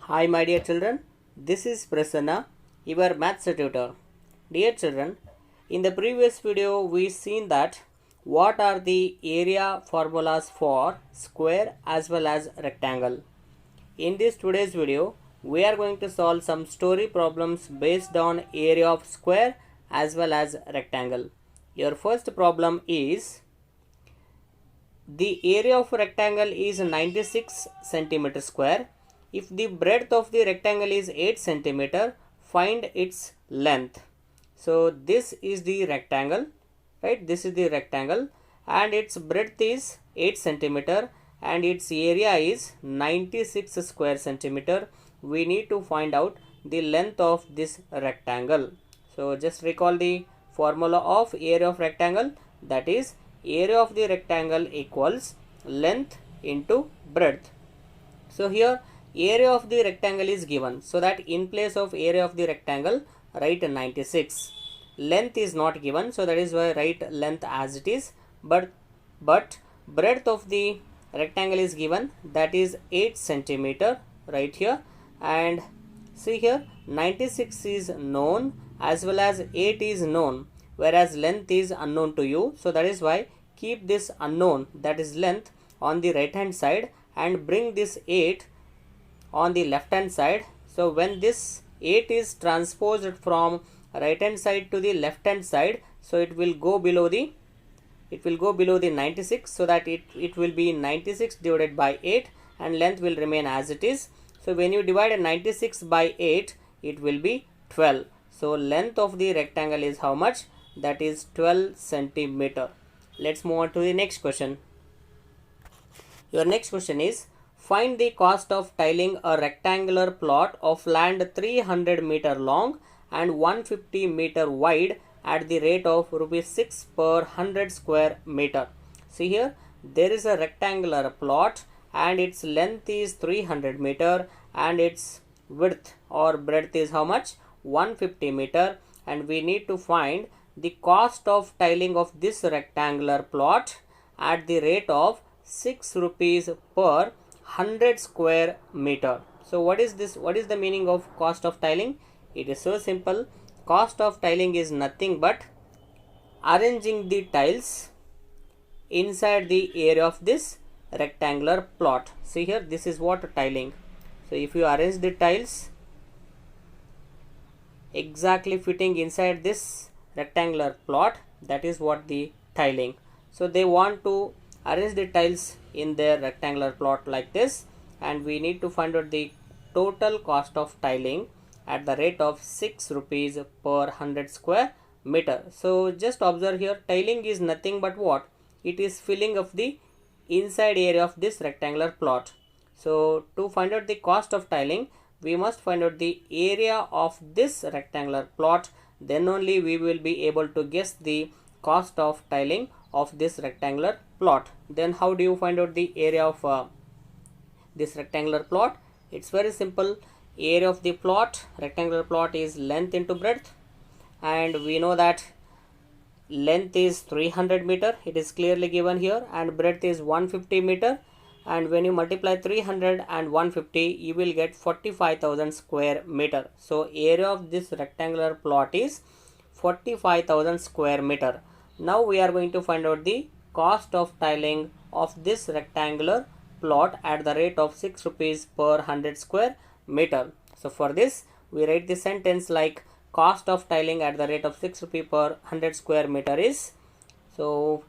Hi, my dear children. This is Prasanna, your maths tutor. Dear children, in the previous video, we seen that what are the area formulas for square as well as rectangle. In this today's video, we are going to solve some story problems based on area of square as well as rectangle. Your first problem is the area of a rectangle is 96 centimeter square. If the breadth of the rectangle is 8 centimeter, find its length. So this is the rectangle, right? This is the rectangle and its breadth is 8 centimeter and its area is 96 square centimeter. We need to find out the length of this rectangle. So just recall the formula of area of rectangle, that is area of the rectangle equals length into breadth. So here area of the rectangle is given, so that in place of area of the rectangle write 96. Length is not given, so that is why write length as it is, but breadth of the rectangle is given, that is 8 centimeter right here. And see here 96 is known as well as 8 is known, whereas length is unknown to you. So that is why keep this unknown, that is length, on the right hand side and bring this 8 on the left hand side. So when this 8 is transposed from right hand side to the left hand side, so it will go below the 96, so that it will be 96 divided by 8 and length will remain as it is. So when you divide 96 by 8, it will be 12. So length of the rectangle is how much? That is 12 centimeter. Let's move on to the next question. Your next question is, find the cost of tiling a rectangular plot of land 300 meter long and 150 meter wide at the rate of rupees 6 per 100 square meter. See here, there is a rectangular plot and its length is 300 meter and its width or breadth is how much? 150 meter, and we need to find the cost of tiling of this rectangular plot at the rate of 6 rupees per 100 square meter. So what is this? What is the meaning of cost of tiling? It is so simple. Cost of tiling is nothing but arranging the tiles inside the area of this rectangular plot. See here, this is what tiling. So if you arrange the tiles exactly fitting inside this rectangular plot, that is what the tiling. So they want to arrange the tiles in their rectangular plot like this, and we need to find out the total cost of tiling at the rate of 6 rupees per 100 square meter. So just observe here, tiling is nothing but what? It is filling of the inside area of this rectangular plot. So to find out the cost of tiling, we must find out the area of this rectangular plot, then only we will be able to guess the cost of tiling of this rectangular plot. Then how do you find out the area of this rectangular plot? It's very simple. Area of the plot, rectangular plot, is length into breadth, and we know that length is 300 meter, it is clearly given here, and breadth is 150 meter, and when you multiply 300 and 150, you will get 45,000 square meter. So area of this rectangular plot is 45,000 square meter. Now we are going to find out the cost of tiling of this rectangular plot at the rate of 6 rupees per 100 square meter. So for this, we write the sentence like cost of tiling at the rate of 6 rupee per 100 square meter is, so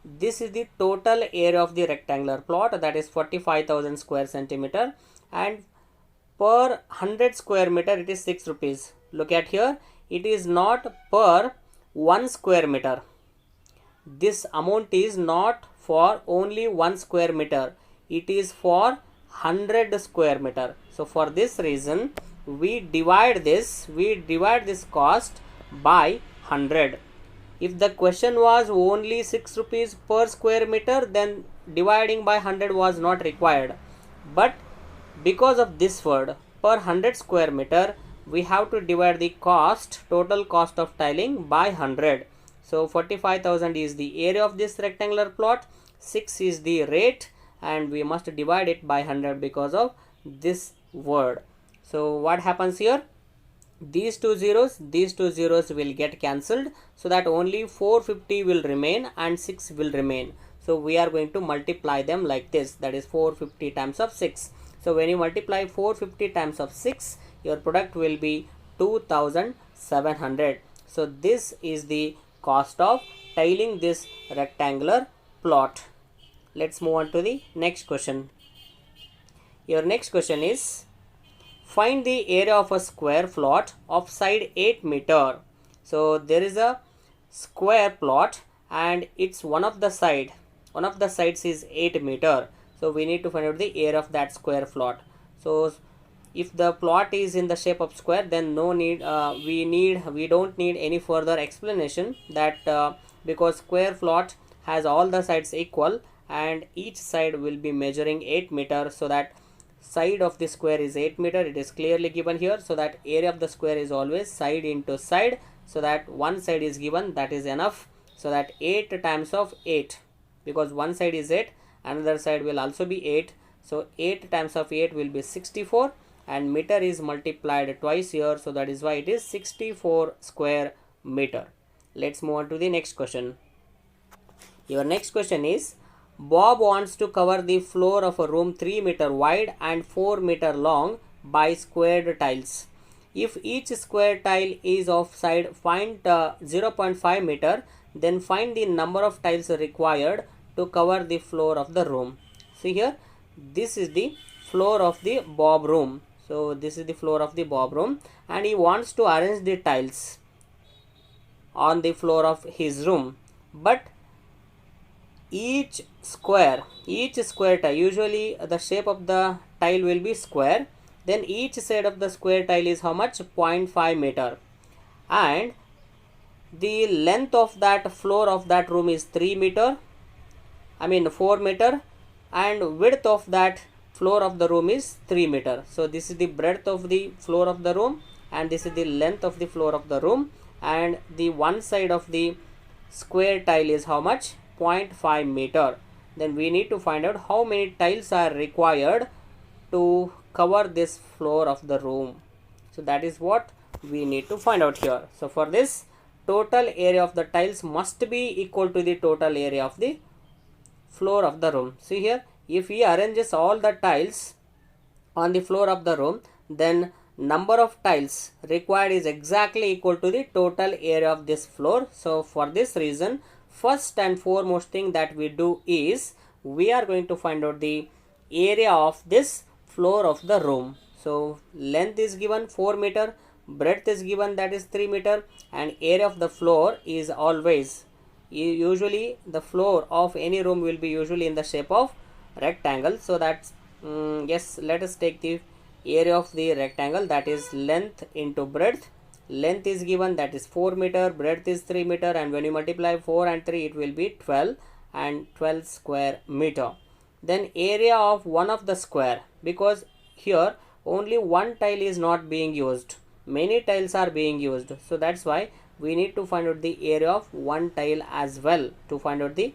this is the total area of the rectangular plot, that is 45,000 square centimeter, and per 100 square meter it is 6 rupees. Look at here, it is not per 1 square meter. This amount is not for only 1 square meter, it is for 100 square meter. So for this reason, we divide this cost by 100. If the question was only 6 rupees per square meter, then dividing by 100 was not required. But because of this word per 100 square meter, we have to divide the cost, total cost of tiling, by 100. So 45,000 is the area of this rectangular plot, 6 is the rate, and we must divide it by 100 because of this word. So what happens here? These two zeros will get cancelled, so that only 450 will remain and 6 will remain. So we are going to multiply them like this, that is 450 times of 6. So when you multiply 450 times of 6, your product will be 2700. So this is the cost of tiling this rectangular plot. Let's move on to the next question. Your next question is, find the area of a square plot of side 8 meter. So there is a square plot and it's one of the sides is 8 meter. So we need to find out the area of that square plot. So if the plot is in the shape of square, then we don't need any further explanation, that because square plot has all the sides equal and each side will be measuring 8 meter, so that side of the square is 8 meter. It is clearly given here, so that area of the square is always side into side, so that one side is given, that is enough. So that 8 times of 8, because one side is 8, another side will also be 8, so 8 times of 8 will be 64, and meter is multiplied twice here, so that is why it is 64 square meter. Let's move on to the next question. Your next question is, Bob wants to cover the floor of a room 3 meter wide and 4 meter long by squared tiles. If each square tile is of side 0.5 meter, then find the number of tiles required to cover the floor of the room. See here, this is the floor of the Bob room. So this is the floor of the Bob room, and he wants to arrange the tiles on the floor of his room. But each square tile, usually the shape of the tile will be square, then each side of the square tile is how much? 0.5 meter, and the length of that floor of that room is 4 meter, and width of that floor of the room is 3 meter. So this is the breadth of the floor of the room, and this is the length of the floor of the room, and the one side of the square tile is how much? 0.5 meter. Then we need to find out how many tiles are required to cover this floor of the room. So that is what we need to find out here. So for this, total area of the tiles must be equal to the total area of the floor of the room. See here, if he arranges all the tiles on the floor of the room, then number of tiles required is exactly equal to the total area of this floor. So for this reason, first and foremost thing that we do is we are going to find out the area of this floor of the room. So length is given 4 meter, breadth is given, that is 3 meter, and area of the floor is always, usually the floor of any room will be usually in the shape of rectangle. So that's yes, let us take the area of the rectangle, that is length into breadth. Length is given, that is 4 meter, breadth is 3 meter, and when you multiply 4 and 3, it will be 12 and 12 square meter. Then area of one of the square, because here only one tile is not being used, many tiles are being used, so that's why we need to find out the area of one tile as well to find out the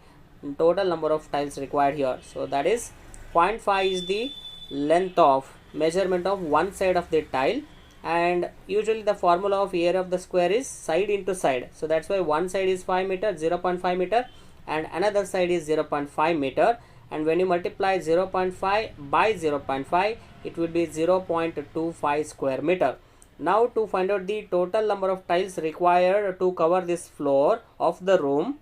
total number of tiles required here. So that is 0.5 is the length of measurement of one side of the tile, and usually the formula of area of the square is side into side. So that's why one side is 5 meter, 0.5 meter, and another side is 0.5 meter, and when you multiply 0.5 by 0.5, it will be 0.25 square meter. Now to find out the total number of tiles required to cover this floor of the room,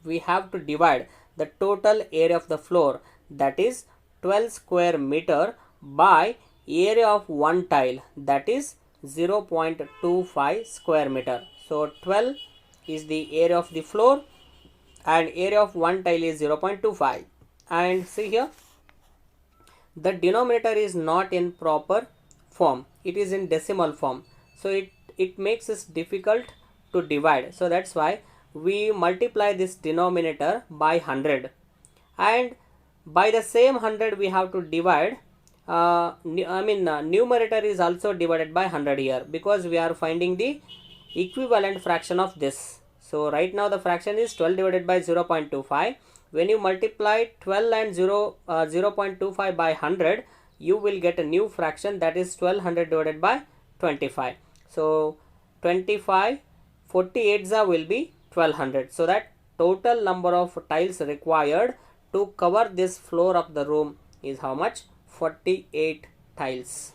we have to divide the total area of the floor, that is 12 square meter, by area of one tile, that is 0.25 square meter. So 12 is the area of the floor and area of one tile is 0.25. And see here, the denominator is not in proper form, it is in decimal form, so it makes it difficult to divide. So that's why we multiply this denominator by 100, and by the same 100 we have to divide numerator is also divided by 100 here, because we are finding the equivalent fraction of this. So right now the fraction is 12 divided by 0.25. When you multiply 12 and 0.25 by 100, you will get a new fraction, that is 1200 divided by 25. So 25 48 will be 1200. So that total number of tiles required to cover this floor of the room is how much? 48 tiles.